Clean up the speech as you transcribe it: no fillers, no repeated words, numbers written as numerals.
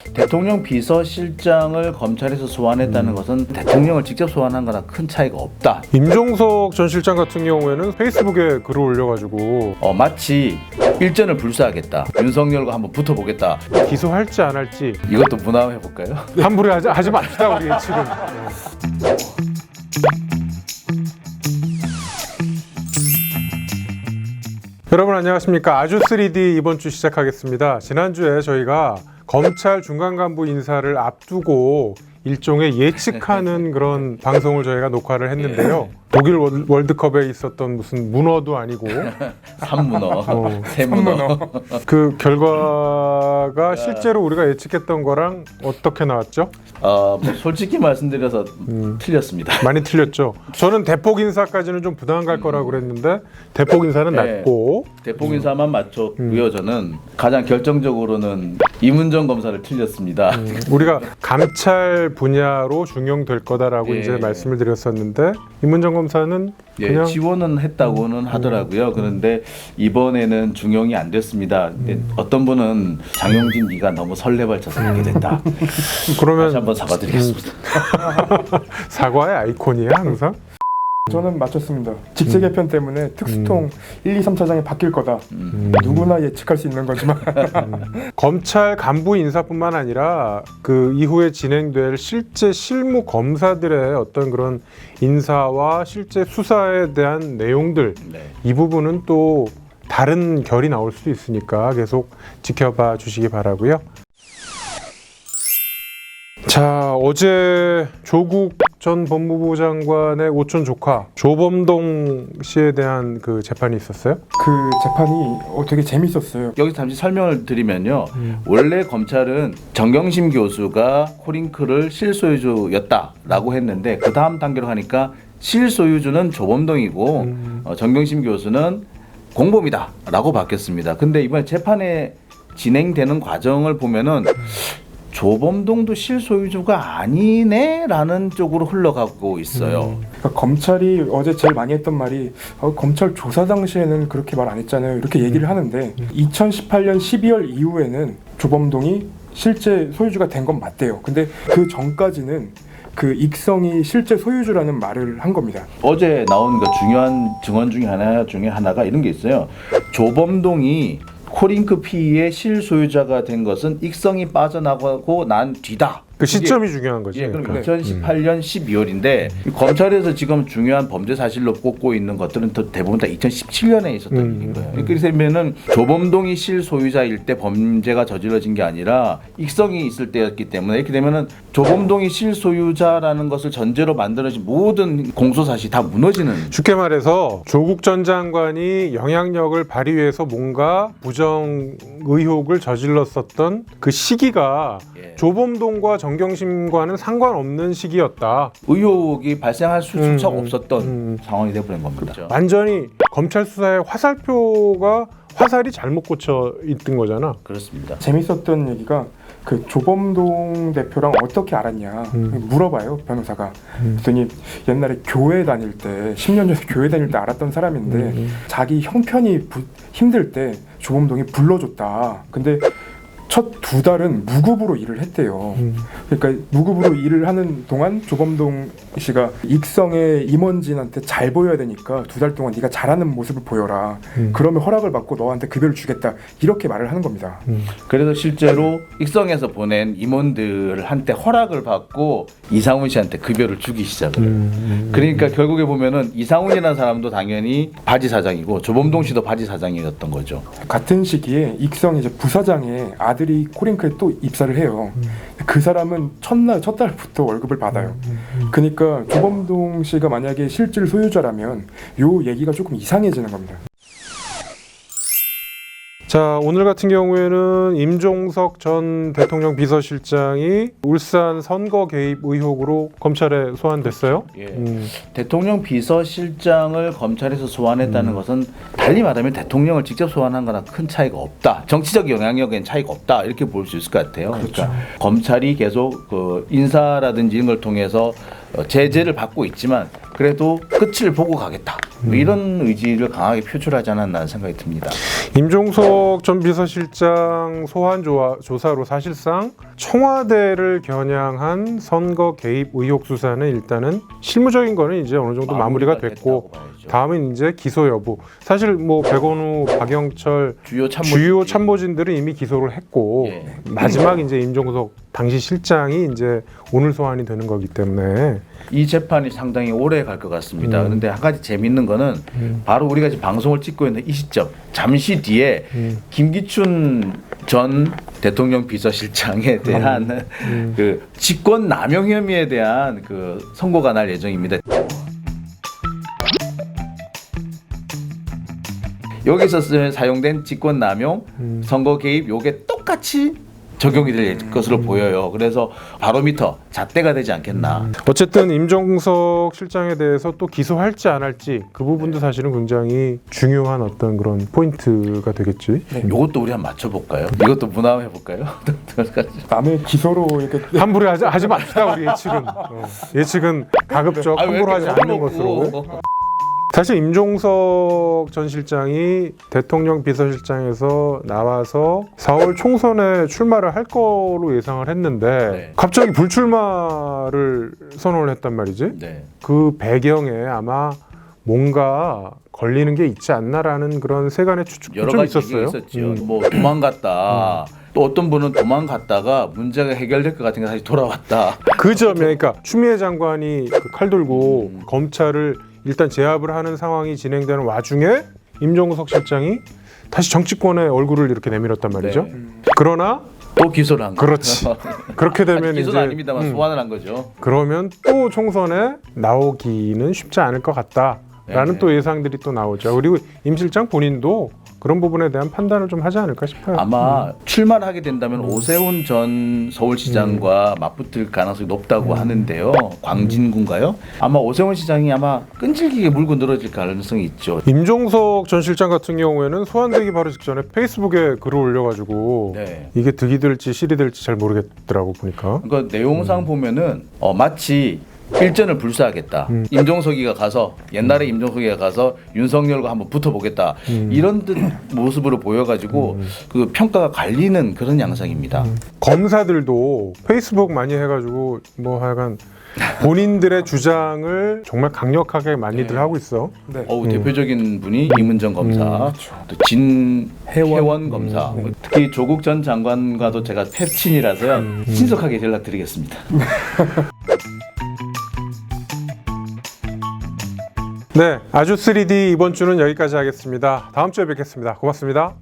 대통령 비서실장을 검찰에서 소환했다는 것은 대통령을 직접 소환한 거랑 큰 차이가 없다. 임종석 전 실장 같은 경우에는 페이스북에 글을 올려가지고 마치 일전을 불사하겠다. 윤석열과 한번 붙어보겠다. 기소할지 안 할지 이것도 분함해볼까요? 함부로 하지 맙시다 우리 예측은. 여러분 안녕하십니까. 아주 3D 이번 주 시작하겠습니다. 지난주에 저희가 검찰 중간 간부 인사를 앞두고 일종의 예측하는 그런 방송을 저희가 녹화를 했는데요. 독일 월드컵에 있었던 무슨 문어도 아니고 삼문어, 세문어. 그 결과가 실제로 우리가 예측했던 거랑 어떻게 나왔죠? 뭐 솔직히 말씀드려서 틀렸습니다. 많이 틀렸죠. 저는 대폭 인사까지는 좀 부담 갈 거라고 그랬는데 대폭 인사는 낮고 대폭 인사만 맞췄고요. 저는 가장 결정적으로는 이문정 검사를 틀렸습니다. 우리가 감찰 분야로 중용될 거다라고 이제 말씀을 드렸었는데 이문정 검사는 그냥 지원은 했다고는 하더라고요. 그런데 이번에는 중용이 안 됐습니다. 근데 어떤 분은 장용진 네가 너무 설레발쳐서 그렇게 됐다. 그러면 다시 한번 사과드리겠습니다. 사과의 아이콘이야 항상? 저는 맞췄습니다. 직제 개편 때문에 특수통 1, 2, 3차장이 바뀔 거다. 누구나 예측할 수 있는 거지만 검찰 간부 인사뿐만 아니라 그 이후에 진행될 실제 실무 검사들의 어떤 그런 인사와 실제 수사에 대한 내용들 이 부분은 또 다른 결이 나올 수도 있으니까 계속 지켜봐 주시기 바라고요. 자, 어제 조국 전 법무부 장관의 오촌 조카 조범동 씨에 대한 그 재판이 있었어요? 그 재판이 되게 재밌었어요. 여기서 잠시 설명을 드리면요. 원래 검찰은 정경심 교수가 코링크를 실소유주였다라고 했는데 그 다음 단계로 가니까 실소유주는 조범동이고 정경심 교수는 공범이다라고 바뀌었습니다. 근데 이번에 재판에 진행되는 과정을 보면은 조범동도 실소유주가 아니네라는 쪽으로 흘러가고 있어요. 그러니까 검찰이 어제 제일 많이 했던 말이 검찰 조사 당시에는 그렇게 말 안 했잖아요. 이렇게 얘기를 하는데 2018년 12월 이후에는 조범동이 실제 소유주가 된 건 맞대요. 근데 그 전까지는 그 익성이 실제 소유주라는 말을 한 겁니다. 어제 나온 그 중요한 증언 중에 하나가 이런 게 있어요. 조범동이 코링크 피의의 실소유자가 된 것은 익성이 빠져나가고 난 뒤다. 그 시점이 중요한 거지. 그럼 2018년 12월인데 검찰에서 지금 중요한 범죄 사실로 꼽고 있는 것들은 대부분 다 2017년에 있었던 일인 거예요. 그러면은 조범동이 실소유자일 때 범죄가 저질러진 게 아니라 익성이 있을 때였기 때문에 이렇게 되면은 조범동이 실소유자라는 것을 전제로 만들어진 모든 공소 사실이 다 무너지는. 쉽게 말해서 조국 전 장관이 영향력을 발휘해서 뭔가 부정 의혹을 저질렀었던 그 시기가 조범동과 정경심과는 상관없는 시기였다. 의혹이 발생할 수조차 없었던 상황이 되어버린 겁니다. 그렇죠. 완전히 검찰 수사의 화살이 잘못 꽂혀 있던 거잖아. 그렇습니다. 재밌었던 얘기가 그 조범동 대표랑 어떻게 알았냐 물어봐요 변호사가. 그랬더니 옛날에 교회 다닐 때 10년 전에 교회 다닐 때 알았던 사람인데 자기 형편이 힘들 때 조범동이 불러줬다. 근데 첫 2달은 무급으로 일을 했대요. 그러니까 무급으로 일을 하는 동안 조범동 씨가 익성의 임원진한테 잘 보여야 되니까 2달 동안 네가 잘하는 모습을 보여라. 그러면 허락을 받고 너한테 급여를 주겠다. 이렇게 말을 하는 겁니다. 그래서 실제로 익성에서 보낸 임원들한테 허락을 받고 이상훈 씨한테 급여를 주기 시작을 해요. 그러니까 결국에 보면은 이상훈이라는 사람도 당연히 바지 사장이고 조범동 씨도 바지 사장이었던 거죠. 같은 시기에 익성이 이제 부사장의 아들이 코링크에 또 입사를 해요. 그 사람은 첫 달부터 월급을 받아요. 그러니까 조범동 씨가 만약에 실질 소유자라면 요 얘기가 조금 이상해지는 겁니다. 자, 오늘 같은 경우에는 임종석 전 대통령 비서실장이 울산 선거 개입 의혹으로 검찰에 소환됐어요. 대통령 비서실장을 검찰에서 소환했다는 것은 달리 말하면 대통령을 직접 소환한 거랑 큰 차이가 없다. 정치적 영향력엔 차이가 없다. 이렇게 볼 수 있을 것 같아요. 그렇죠. 그러니까 검찰이 계속 그 인사라든지 이런 걸 통해서 제재를 받고 있지만 그래도 끝을 보고 가겠다. 뭐 이런 의지를 강하게 표출하지 않았나 생각이 듭니다. 임종석 전 비서실장 소환 조사로 사실상 청와대를 겨냥한 선거 개입 의혹 수사는 일단은 실무적인 거는 이제 어느 정도 마무리가 됐고, 됐다고 봐야죠. 다음은 이제 기소 여부. 사실 뭐 백원우, 박영철 주요 참모진들은 이미 기소를 했고, 예. 마지막 이제 임종석 당시 실장이 이제 오늘 소환이 되는 거기 때문에 이 재판이 상당히 오래 갈 것 같습니다. 그런데 한 가지 재밌는 거는 바로 우리가 지금 방송을 찍고 있는 이 시점, 잠시 뒤에 김기춘 전 대통령 비서실장에 대한 그 직권 남용 혐의에 대한 그 선고가 날 예정입니다. 여기서 사용된 직권 남용, 선거 개입 요게 똑같이 적용이 될 것으로 보여요. 그래서 바로미터 잣대가 되지 않겠나. 어쨌든 임종석 실장에 대해서 또 기소할지 안 할지 그 부분도 사실은 굉장히 중요한 어떤 그런 포인트가 되겠지. 이것도 우리 한번 맞춰볼까요? 이것도 문화해 볼까요? 남의 기소로 이렇게 함부로 하지 맙시다. 우리 예측은 예측은 가급적 함부로 하지 않는 것으로. 사실 임종석 전 실장이 대통령 비서실장에서 나와서 4월 총선에 출마를 할 거로 예상을 했는데 네. 갑자기 불출마를 선언을 했단 말이지. 네. 그 배경에 아마 뭔가 걸리는 게 있지 않나라는 그런 세간의 추측도 여러 좀 가지 있었어요. 얘기가 있었죠. 뭐 도망갔다. 또 어떤 분은 도망갔다가 문제가 해결될 것 같은 게 다시 돌아왔다. 그 점에 그러니까 추미애 장관이 그 칼 들고 검찰을 일단 제압을 하는 상황이 진행되는 와중에 임종석 실장이 다시 정치권의 얼굴을 이렇게 내밀었단 말이죠. 네. 그러나 또 기소를 한 거예요. 그렇지. 그렇게 되면 기소는 이제 아닙니다만 소환을 한 거죠. 그러면 또 총선에 나오기는 쉽지 않을 것 같다라는 네. 또 예상들이 또 나오죠. 그리고 임 실장 본인도 그런 부분에 대한 판단을 좀 하지 않을까 싶어요. 아마 출마를 하게 된다면 오세훈 전 서울시장과 맞붙을 가능성이 높다고 하는데요. 광진군가요? 아마 오세훈 시장이 아마 끈질기게 물고 늘어질 가능성이 있죠. 임종석 전 실장 같은 경우에는 소환되기 바로 직전에 페이스북에 글을 올려가지고 네. 이게 득이 될지 실이 될지 잘 모르겠더라고 보니까. 그러니까 내용상 보면은 마치 일전을 불사하겠다. 임종석이가 가서 옛날에 임종석이가 가서 윤석열과 한번 붙어보겠다. 이런 듯 모습으로 보여가지고 그 평가가 갈리는 그런 양상입니다. 검사들도 페이스북 많이 해가지고 뭐 하여간 본인들의 주장을 정말 강력하게 많이들 하고 있어. 네. 대표적인 분이 이문정 검사, 또 진혜원 검사, 특히 조국 전 장관과도 제가 펩친이라서요. 신속하게 연락드리겠습니다. 네, 아주 3D 이번 주는 여기까지 하겠습니다. 다음 주에 뵙겠습니다. 고맙습니다.